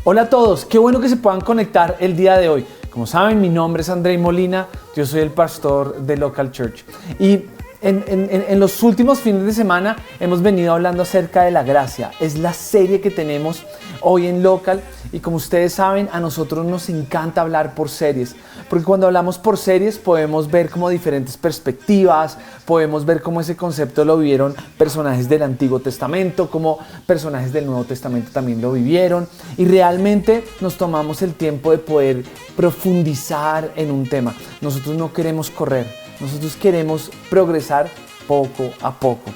Hola a todos, qué bueno que se puedan conectar el día de hoy. Como saben, mi nombre es Andrei Molina, yo soy el pastor de Local Church. Y en los últimos fines de semana hemos venido hablando acerca de la gracia. Es la serie que tenemos hoy en Local y como ustedes saben, a nosotros nos encanta hablar por series. Porque cuando hablamos por series podemos ver como diferentes perspectivas, podemos ver cómo ese concepto lo vivieron personajes del Antiguo Testamento, como personajes del Nuevo Testamento también lo vivieron. Y realmente nos tomamos el tiempo de poder profundizar en un tema. Nosotros no queremos correr. Nosotros queremos progresar poco a poco.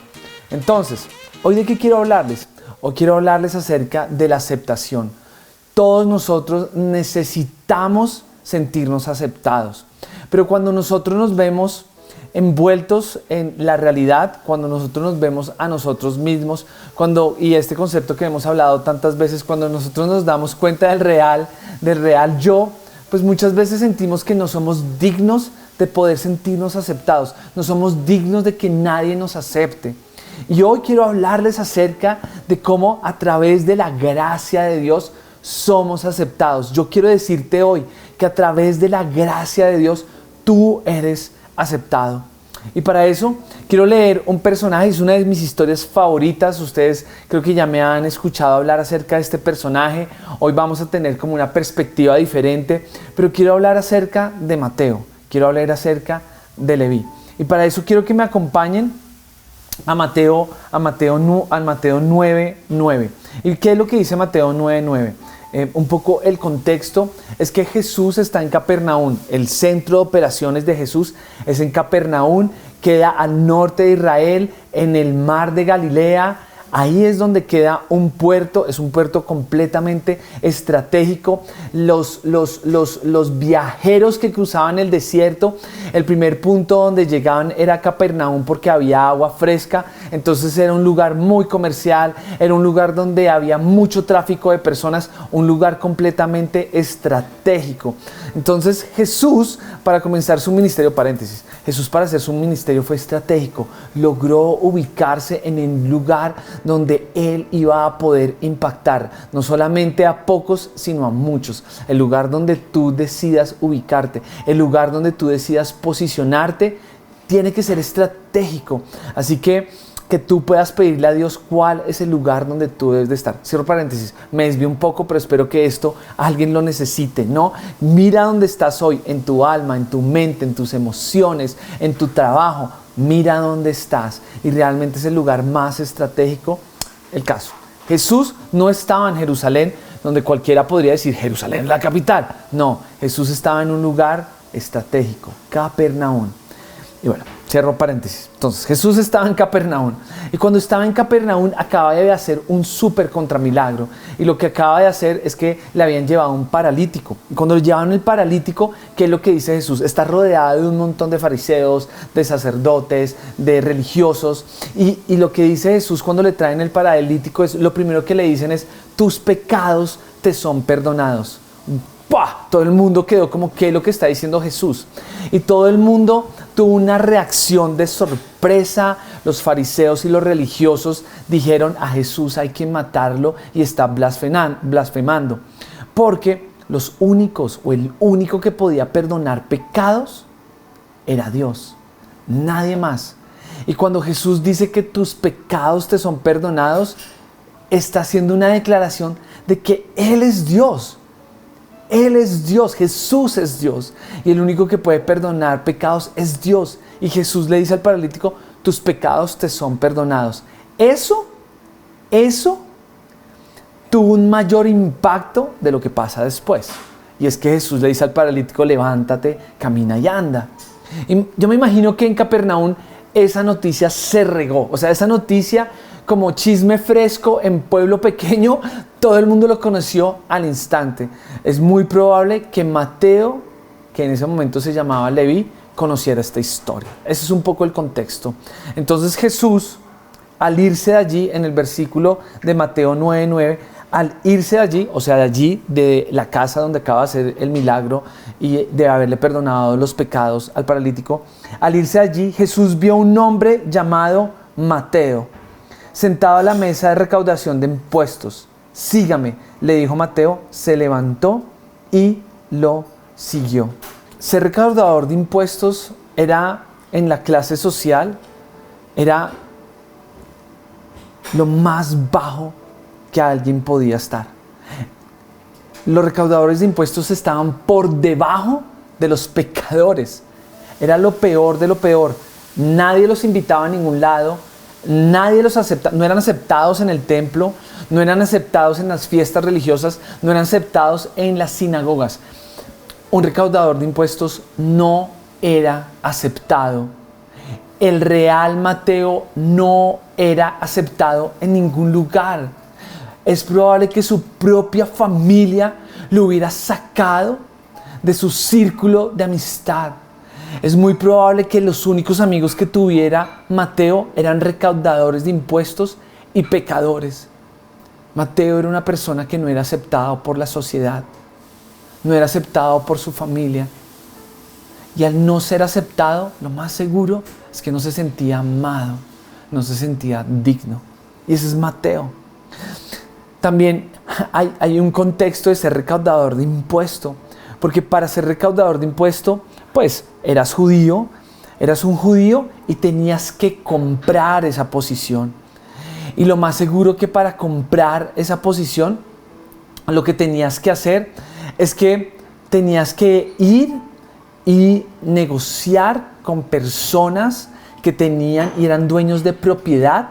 Entonces, ¿hoy de qué quiero hablarles? Hoy quiero hablarles acerca de la aceptación. Todos nosotros necesitamos sentirnos aceptados. Pero cuando nosotros nos vemos envueltos en la realidad, cuando nosotros nos vemos a nosotros mismos, y este concepto que hemos hablado tantas veces, cuando nosotros nos damos cuenta del real yo, pues muchas veces sentimos que no somos dignos de poder sentirnos aceptados. No somos dignos de que nadie nos acepte. Y hoy quiero hablarles acerca de cómo a través de la gracia de Dios somos aceptados. Yo quiero decirte hoy que a través de la gracia de Dios tú eres aceptado. Y para eso quiero leer un personaje, es una de mis historias favoritas. Ustedes creo que ya me han escuchado hablar acerca de este personaje. Hoy vamos a tener como una perspectiva diferente, pero quiero hablar acerca de Mateo. Quiero hablar acerca de Leví. Y para eso quiero que me acompañen a Mateo 9:9. ¿Y qué es lo que dice Mateo 9:9? Un poco el contexto es que Jesús está en Capernaum. El centro de operaciones de Jesús es en Capernaum, queda al norte de Israel, en el mar de Galilea. Ahí es donde queda un puerto, es un puerto completamente estratégico. Los viajeros que cruzaban el desierto, el primer punto donde llegaban era Capernaum porque había agua fresca. Entonces era un lugar muy comercial, era un lugar donde había mucho tráfico de personas, un lugar completamente estratégico. Entonces Jesús, para comenzar su ministerio, Jesús para hacer su ministerio fue estratégico, logró ubicarse en el lugar donde Él iba a poder impactar, no solamente a pocos, sino a muchos. El lugar donde tú decidas ubicarte, el lugar donde tú decidas posicionarte, tiene que ser estratégico. Así que tú puedas pedirle a Dios cuál es el lugar donde tú debes de estar. Cierro paréntesis, me desvío un poco, pero espero que esto alguien lo necesite, ¿no? Mira dónde estás hoy, en tu alma, en tu mente, en tus emociones, en tu trabajo. Mira dónde estás y realmente es el lugar más estratégico. El caso, Jesús no estaba en Jerusalén, donde cualquiera podría decir, Jerusalén es la capital. No, Jesús estaba en un lugar estratégico, Capernaum. Y bueno, cierro paréntesis. Entonces, Jesús estaba en Capernaum. Y cuando estaba en Capernaum, acaba de hacer un súper contramilagro. Y lo que acaba de hacer es que le habían llevado un paralítico. Y cuando le llevaban el paralítico, ¿qué es lo que dice Jesús? Está rodeado de un montón de fariseos, de sacerdotes, de religiosos. Y lo que dice Jesús cuando le traen el paralítico es, lo primero que le dicen es, tus pecados te son perdonados. ¡Pah! Todo el mundo quedó como, ¿qué es lo que está diciendo Jesús? Y todo el mundo tuvo una reacción de sorpresa. Los fariseos y los religiosos dijeron, a Jesús hay que matarlo y está blasfemando. Porque los únicos o el único que podía perdonar pecados era Dios, nadie más. Y cuando Jesús dice que tus pecados te son perdonados, está haciendo una declaración de que Él es Dios. Él es Dios, Jesús es Dios y el único que puede perdonar pecados es Dios. Y Jesús le dice al paralítico, tus pecados te son perdonados. Eso tuvo un mayor impacto de lo que pasa después. Y es que Jesús le dice al paralítico, levántate, camina y anda. Y yo me imagino que en Capernaum esa noticia se regó. O sea, esa noticia como chisme fresco en pueblo pequeño, todo el mundo lo conoció al instante. Es muy probable que Mateo, que en ese momento se llamaba Leví, conociera esta historia. Ese es un poco el contexto. Entonces Jesús, al irse de allí, en el versículo de Mateo 9:9, al irse de allí, o sea, de allí, de la casa donde acaba de hacer el milagro y de haberle perdonado los pecados al paralítico, al irse de allí, Jesús vio un hombre llamado Mateo, sentado a la mesa de recaudación de impuestos. sígame, le dijo Mateo, se levantó y lo siguió. Ser recaudador de impuestos era, en la clase social, era lo más bajo que alguien podía estar. Los recaudadores de impuestos estaban por debajo de los pecadores. Era lo peor de lo peor. Nadie los invitaba a ningún lado, nadie los aceptaba, no eran aceptados en el templo, no eran aceptados en las fiestas religiosas, no eran aceptados en las sinagogas. Un recaudador de impuestos no era aceptado. El real Mateo no era aceptado en ningún lugar. Es probable que su propia familia lo hubiera sacado de su círculo de amistad. Es muy probable que los únicos amigos que tuviera Mateo eran recaudadores de impuestos y pecadores. Mateo era una persona que no era aceptado por la sociedad, no era aceptado por su familia. Y al no ser aceptado, lo más seguro es que no se sentía amado, no se sentía digno. Y ese es Mateo. También hay un contexto de ser recaudador de impuesto, porque para ser recaudador de impuesto, pues eras judío, eras un judío y tenías que comprar esa posición. Y lo más seguro que para comprar esa posición, lo que tenías que hacer es que tenías que ir y negociar con personas que tenían y eran dueños de propiedad,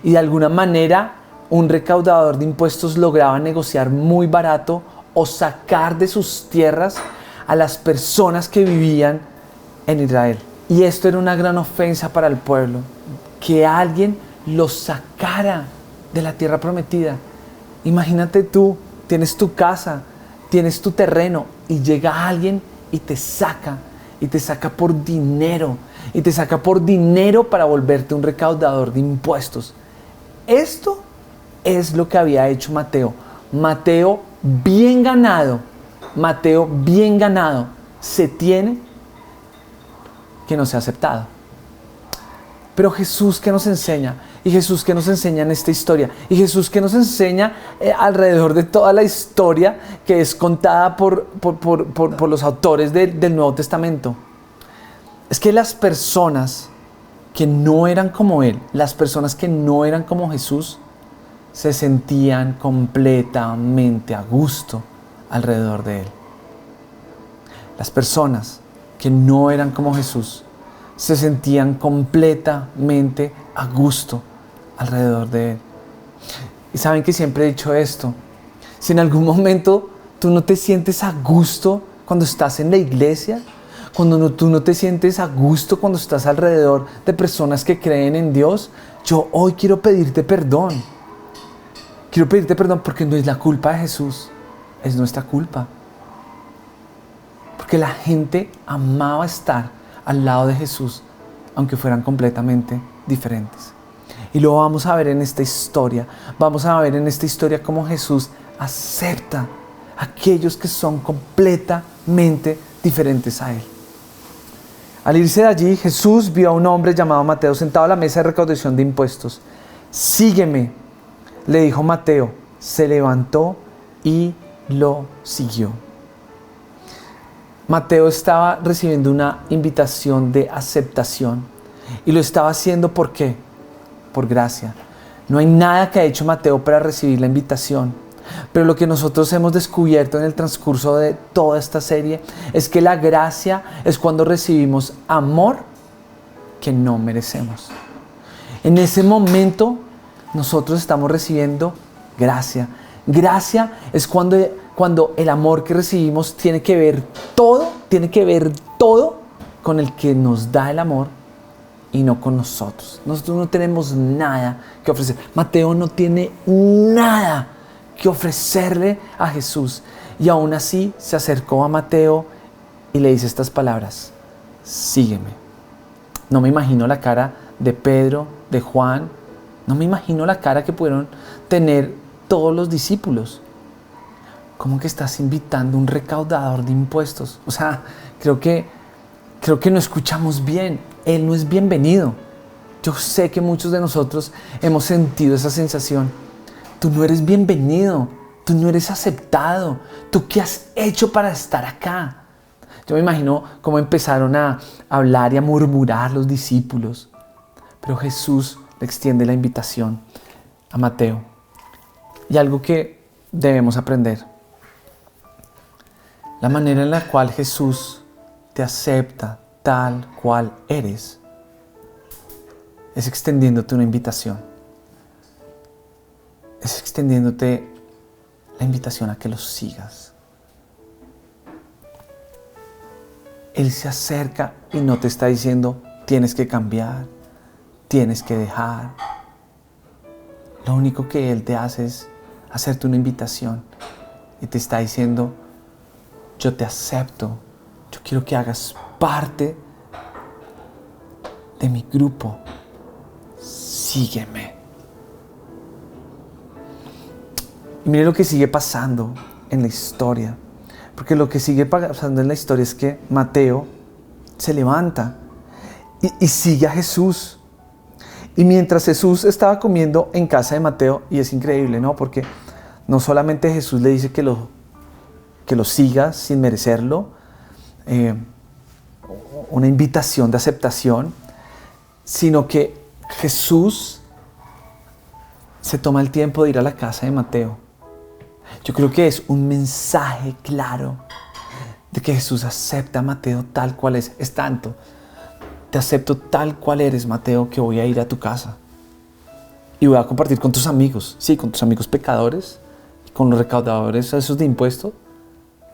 y de alguna manera un recaudador de impuestos lograba negociar muy barato o sacar de sus tierras a las personas que vivían en Israel. Y esto era una gran ofensa para el pueblo, que alguien los sacara de la tierra prometida. Imagínate tú, tienes tu casa, tienes tu terreno y llega alguien y te saca por dinero, y te saca por dinero para volverte un recaudador de impuestos. Esto es lo que había hecho Mateo. Mateo bien ganado, se tiene que no sea aceptado. Pero Jesús, ¿qué nos enseña? Y Jesús, ¿qué nos enseña en esta historia? Y Jesús, ¿qué nos enseña alrededor de toda la historia que es contada por los autores del Nuevo Testamento? Es que las personas que no eran como Él, las personas que no eran como Jesús, se sentían completamente a gusto alrededor de Él. Las personas que no eran como Jesús se sentían completamente a gusto alrededor de Él. Y saben que siempre he dicho esto: si en algún momento tú no te sientes a gusto cuando estás en la iglesia, cuando tú no te sientes a gusto cuando estás alrededor de personas que creen en Dios, yo hoy quiero pedirte perdón. Quiero pedirte perdón porque no es la culpa de Jesús, es nuestra culpa. Porque la gente amaba estar al lado de Jesús, aunque fueran completamente diferentes. Y lo vamos a ver en esta historia. Vamos a ver en esta historia cómo Jesús acepta a aquellos que son completamente diferentes a Él. Al irse de allí, Jesús vio a un hombre llamado Mateo sentado a la mesa de recaudación de impuestos. Sígueme, le dijo Mateo. Se levantó y lo siguió. Mateo estaba recibiendo una invitación de aceptación. Y lo estaba haciendo ¿por qué? Por gracia. No hay nada que ha hecho Mateo para recibir la invitación. Pero lo que nosotros hemos descubierto en el transcurso de toda esta serie es que la gracia es cuando recibimos amor que no merecemos. En ese momento nosotros estamos recibiendo gracia. Gracia es cuando el amor que recibimos tiene que ver todo con el que nos da el amor y no con nosotros. Nosotros no tenemos nada que ofrecer. Mateo no tiene nada que ofrecerle a Jesús, y aún así se acercó a Mateo y le dice estas palabras: sígueme. No me imagino la cara de Pedro, de Juan, no me imagino la cara que pudieron tener todos los discípulos. ¿Cómo que estás invitando a un recaudador de impuestos? O sea, creo que no escuchamos bien. Él no es bienvenido. Yo sé que muchos de nosotros hemos sentido esa sensación. Tú no eres bienvenido, tú no eres aceptado. ¿Tú qué has hecho para estar acá? Yo me imagino cómo empezaron a hablar y a murmurar los discípulos. Pero Jesús le extiende la invitación a Mateo. Y algo que debemos aprender. La manera en la cual Jesús te acepta tal cual eres es extendiéndote una invitación. Es extendiéndote la invitación a que lo sigas. Él se acerca y no te está diciendo tienes que cambiar, tienes que dejar. Lo único que Él te hace es hacerte una invitación y te está diciendo yo te acepto, yo quiero que hagas parte de mi grupo, sígueme. Y mire lo que sigue pasando en la historia. Porque lo que sigue pasando en la historia es que Mateo se levanta y sigue a Jesús. Y mientras Jesús estaba comiendo en casa de Mateo, y es increíble, ¿no? Porque no solamente Jesús le dice que lo siga sin merecerlo, una invitación de aceptación, sino que Jesús se toma el tiempo de ir a la casa de Mateo. Yo creo que es un mensaje claro de que Jesús acepta a Mateo tal cual es. Es tanto, te acepto tal cual eres, Mateo, que voy a ir a tu casa. Y voy a compartir con tus amigos, sí, con tus amigos pecadores, con los recaudadores esos de impuestos.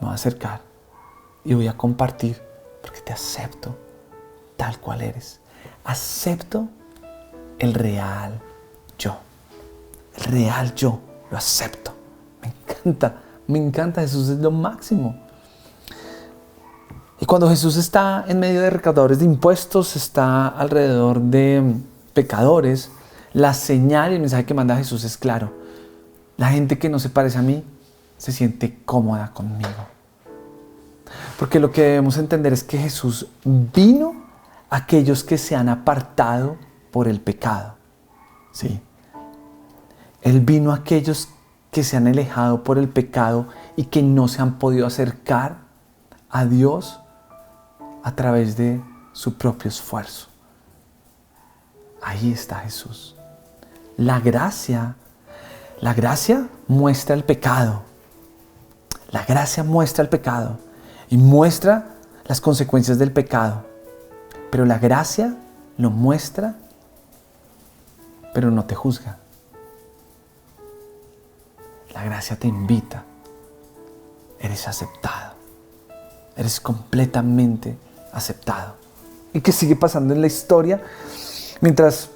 Me voy a acercar y voy a compartir porque te acepto tal cual eres. Acepto el real yo. El real yo, lo acepto. Me encanta, Jesús es lo máximo. Y cuando Jesús está en medio de recaudadores de impuestos, está alrededor de pecadores, la señal y el mensaje que manda Jesús es claro. La gente que no se parece a mí se siente cómoda conmigo. Porque lo que debemos entender es que Jesús vino a aquellos que se han apartado por el pecado. ¿Sí? Él vino a aquellos que se han alejado por el pecado y que no se han podido acercar a Dios a través de su propio esfuerzo. Ahí está Jesús. La gracia muestra el pecado. La gracia muestra el pecado y muestra las consecuencias del pecado. Pero la gracia lo muestra, pero no te juzga. La gracia te invita. Eres aceptado. Eres completamente aceptado. ¿Y qué sigue pasando en la historia? Mientras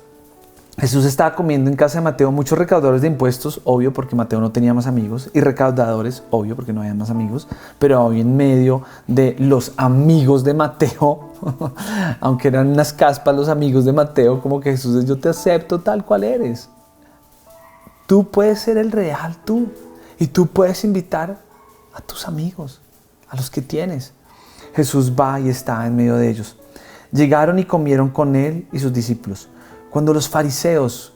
Jesús estaba comiendo en casa de Mateo, muchos recaudadores de impuestos, obvio porque Mateo no tenía más amigos, y recaudadores, obvio porque no había más amigos, pero hoy en medio de los amigos de Mateo, aunque eran unas caspas los amigos de Mateo, como que Jesús dice, yo te acepto tal cual eres. Tú puedes ser el real tú. Y tú puedes invitar a tus amigos, a los que tienes. Jesús va y está en medio de ellos. Llegaron y comieron con él y sus discípulos. Cuando los fariseos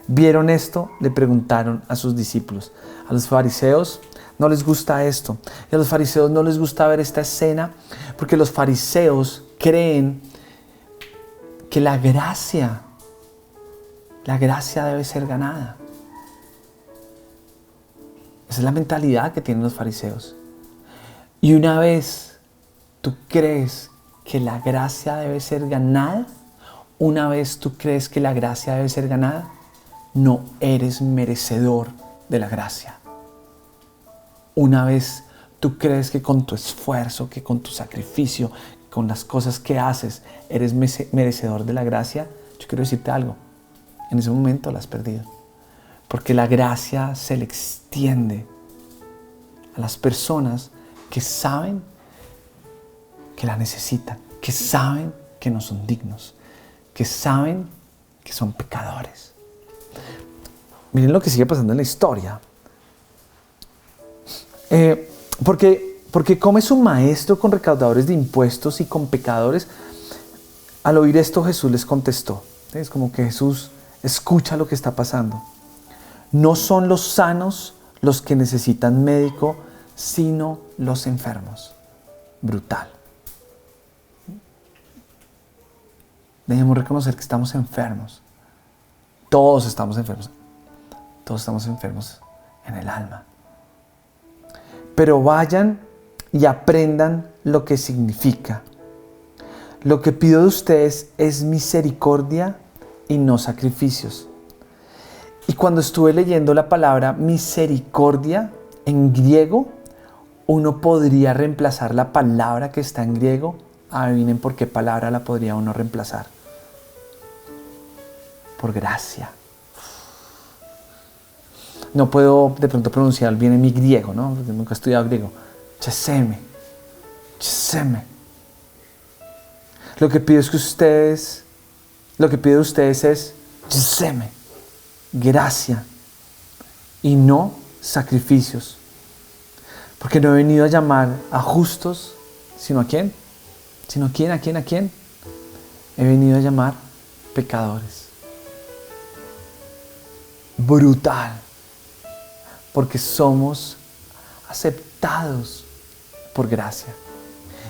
vieron esto, le preguntaron a sus discípulos. A los fariseos no les gusta esto. Y a los fariseos no les gusta ver esta escena porque los fariseos creen que la gracia debe ser ganada. Esa es la mentalidad que tienen los fariseos. Y una vez tú crees que la gracia debe ser ganada, no eres merecedor de la gracia. Una vez tú crees que con tu esfuerzo, que con tu sacrificio, con las cosas que haces, eres merecedor de la gracia, yo quiero decirte algo. En ese momento la has perdido. Porque la gracia se le extiende a las personas que saben que la necesitan, que saben que no son dignos, que saben que son pecadores. Miren lo que sigue pasando en la historia. Porque come su maestro con recaudadores de impuestos y con pecadores. Al oír esto Jesús les contestó. Es como que Jesús Escucha lo que está pasando. No son los sanos los que necesitan médico, sino los enfermos. Brutal. Debemos reconocer que estamos enfermos. Todos estamos enfermos. Todos estamos enfermos en el alma. Pero vayan y aprendan lo que significa. Lo que pido de ustedes es misericordia y no sacrificios. Y cuando estuve leyendo la palabra misericordia en griego, uno podría reemplazar la palabra que está en griego. Adivinen por qué palabra la podría uno reemplazar. Por gracia. No puedo de pronto pronunciar bien en mi griego, ¿no? Porque nunca he estudiado griego. Cheseme. Lo que pido de ustedes es cheseme, gracia y no sacrificios. Porque no he venido a llamar a justos, sino ¿a quién? ¿Sino quién? ¿A quién? ¿A quién? He venido a llamar pecadores. Brutal. Porque somos aceptados por gracia.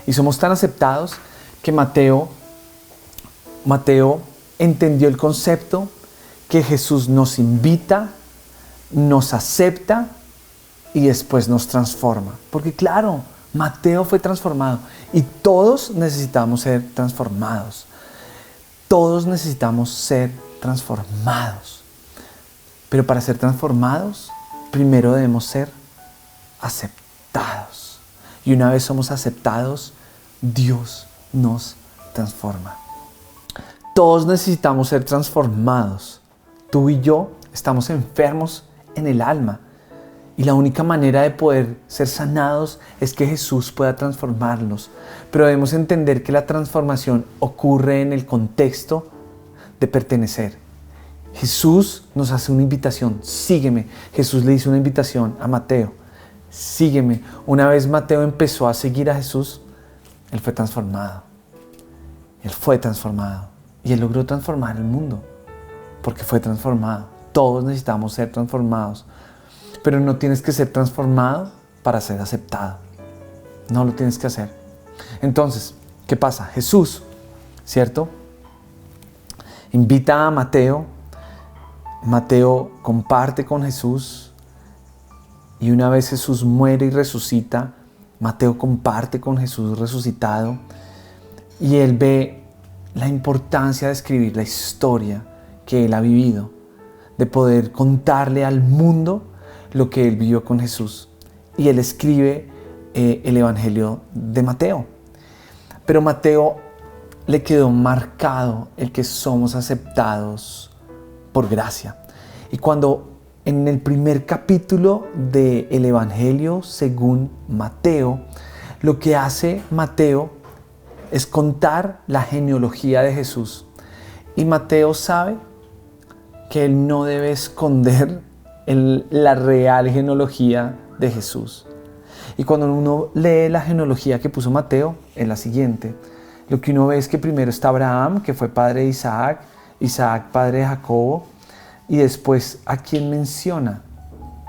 Y somos tan aceptados que Mateo entendió el concepto que Jesús nos invita, nos acepta y después nos transforma. Porque claro, Mateo fue transformado y todos necesitamos ser transformados. Todos necesitamos ser transformados. Pero para ser transformados, primero debemos ser aceptados. Y una vez somos aceptados, Dios nos transforma. Todos necesitamos ser transformados. Tú y yo estamos enfermos en el alma. Y la única manera de poder ser sanados es que Jesús pueda transformarlos. Pero debemos entender que la transformación ocurre en el contexto de pertenecer. Jesús nos hace una invitación, sígueme. Jesús le hizo una invitación a Mateo, sígueme. Una vez Mateo empezó a seguir a Jesús, él fue transformado. Él fue transformado. Y él logró transformar el mundo, porque fue transformado. Todos necesitamos ser transformados. Pero no tienes que ser transformado para ser aceptado. No lo tienes que hacer. Entonces, ¿qué pasa? Jesús, ¿cierto? Invita a Mateo. Mateo comparte con Jesús. Y una vez Jesús muere y resucita, Mateo comparte con Jesús resucitado. Y él ve la importancia de escribir la historia que él ha vivido. De poder contarle al mundo lo que él vivió con Jesús. Y él escribe el Evangelio de Mateo. Pero Mateo le quedó marcado el que somos aceptados por gracia. Y cuando en el primer capítulo del Evangelio según Mateo, lo que hace Mateo es contar la genealogía de Jesús. Y Mateo sabe que él no debe esconder la real genealogía de Jesús. Y cuando uno lee la genealogía que puso Mateo, es la siguiente. Lo que uno ve es que primero está Abraham, que fue padre de Isaac, Isaac padre de Jacobo, y después ¿a quién menciona?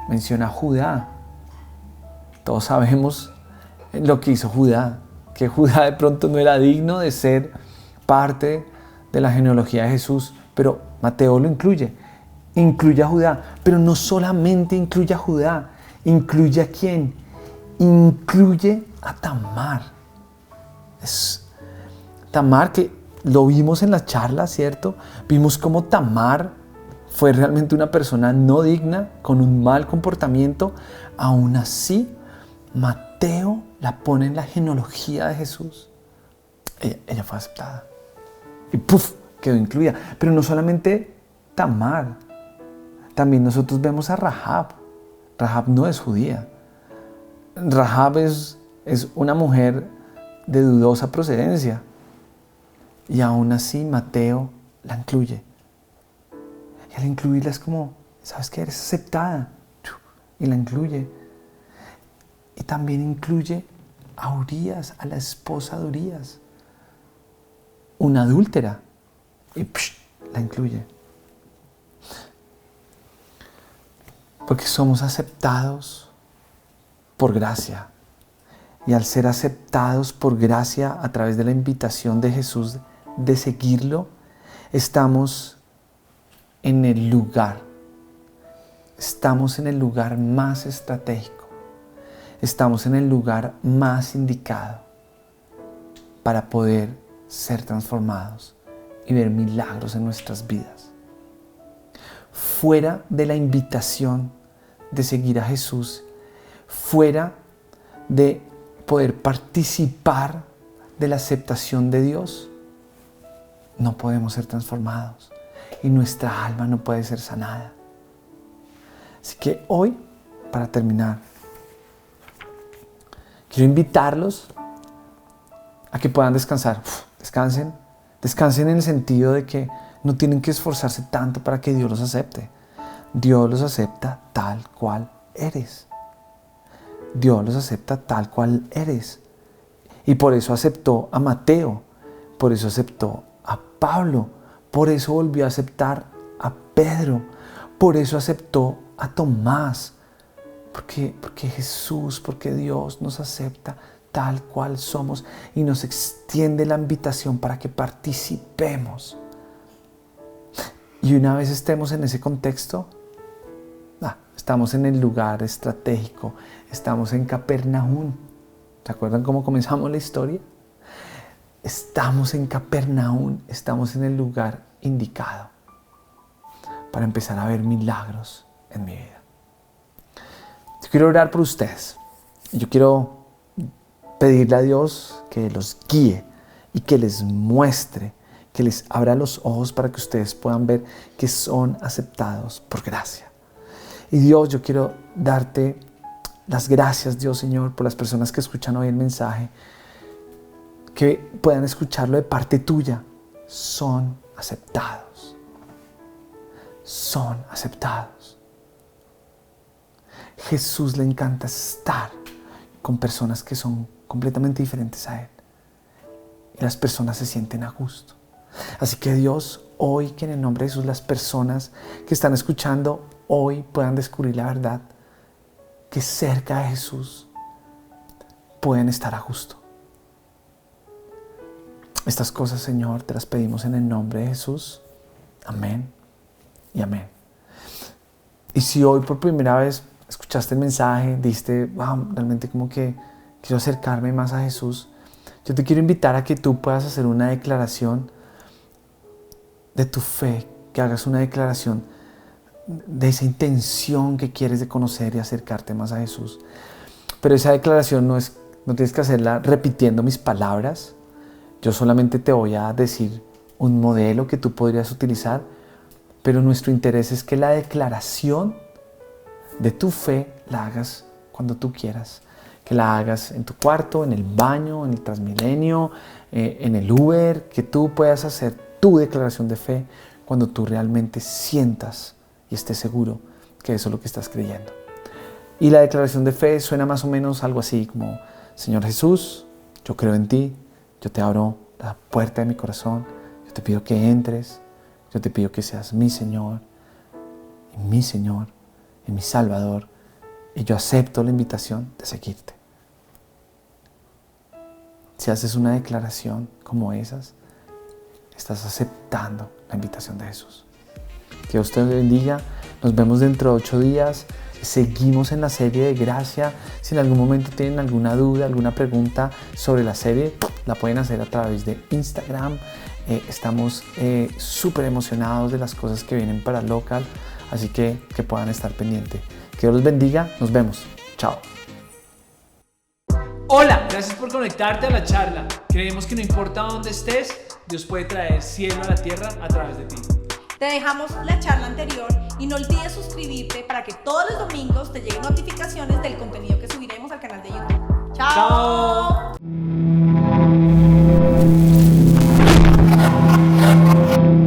Menciona a Judá. Todos sabemos lo que hizo Judá, que Judá de pronto no era digno de ser parte de la genealogía de Jesús, pero Mateo lo incluye a Judá, pero no solamente incluye a Judá, incluye a quién, incluye a Tamar. Es Tamar, que lo vimos en la charla, ¿cierto? Vimos cómo Tamar fue realmente una persona no digna, con un mal comportamiento. Aún así, Mateo la pone en la genealogía de Jesús. Ella fue aceptada. Y ¡puf! Quedó incluida. Pero no solamente Tamar. También nosotros vemos a Rahab. Rahab no es judía. Rahab es una mujer de dudosa procedencia. Y aún así Mateo la incluye. Y al incluirla es como, ¿sabes qué? Eres aceptada. Y la incluye. Y también incluye a Urías, a la esposa de Urías. Una adúltera. Y la incluye. Porque somos aceptados por gracia. Y al ser aceptados por gracia a través de la invitación de Jesús de seguirlo, estamos en el lugar. Estamos en el lugar más estratégico. Estamos en el lugar más indicado para poder ser transformados y ver milagros en nuestras vidas. Fuera de la invitación de seguir a Jesús, fuera de poder participar de la aceptación de Dios, no podemos ser transformados y nuestra alma no puede ser sanada. Así que hoy, para terminar, quiero invitarlos a que puedan descansar. Descansen en el sentido de que no tienen que esforzarse tanto para que Dios los acepte. Dios los acepta tal cual eres. Dios los acepta tal cual eres. Y por eso aceptó a Mateo, por eso aceptó a Pablo, por eso volvió a aceptar a Pedro, por eso aceptó a Tomás. Porque Jesús, porque Dios nos acepta tal cual somos y nos extiende la invitación para que participemos. Y una vez estemos en ese contexto, estamos en el lugar estratégico, estamos en Capernaum. ¿Se acuerdan cómo comenzamos la historia? Estamos en Capernaum, estamos en el lugar indicado para empezar a ver milagros en mi vida. Yo quiero orar por ustedes. Yo quiero pedirle a Dios que los guíe y que les muestre, que les abra los ojos para que ustedes puedan ver que son aceptados por gracia. Y Dios, yo quiero darte las gracias, Dios Señor, por las personas que escuchan hoy el mensaje, que puedan escucharlo de parte tuya. Son aceptados. Son aceptados. Jesús le encanta estar con personas que son completamente diferentes a Él. Y las personas se sienten a gusto. Así que Dios, hoy que en el nombre de Jesús las personas que están escuchando hoy puedan descubrir la verdad, que cerca de Jesús pueden estar a gusto. Estas cosas, Señor, te las pedimos en el nombre de Jesús. Amén y amén. Y si hoy por primera vez escuchaste el mensaje, diste, wow, realmente como que quiero acercarme más a Jesús, yo te quiero invitar a que tú puedas hacer una declaración de tu fe, que hagas una declaración de esa intención que quieres de conocer y acercarte más a Jesús. Pero esa declaración no tienes que hacerla repitiendo mis palabras. Yo solamente te voy a decir un modelo que tú podrías utilizar, pero nuestro interés es que la declaración de tu fe la hagas cuando tú quieras. Que la hagas en tu cuarto, en el baño, en el Transmilenio, en el Uber, que tú puedas hacer tu declaración de fe cuando tú realmente sientas y estés seguro que eso es lo que estás creyendo. Y la declaración de fe suena más o menos algo así como: Señor Jesús, yo creo en ti, yo te abro la puerta de mi corazón, yo te pido que entres, yo te pido que seas mi Señor y mi Salvador, y yo acepto la invitación de seguirte. Si haces una declaración como esas, estás aceptando la invitación de Jesús. Que Dios te bendiga. Nos vemos dentro de 8 días. Seguimos en la serie de gracia. Si en algún momento tienen alguna duda, alguna pregunta sobre la serie, la pueden hacer a través de Instagram. Estamos súper emocionados de las cosas que vienen para Local, así que puedan estar pendientes. Que Dios los bendiga. Nos vemos. Chao. Hola, gracias por conectarte a la charla. Creemos que no importa dónde estés, Dios puede traer cielo a la tierra a través de ti. Te dejamos la charla anterior y no olvides suscribirte para que todos los domingos te lleguen notificaciones del contenido que subiremos al canal de YouTube. ¡Chao!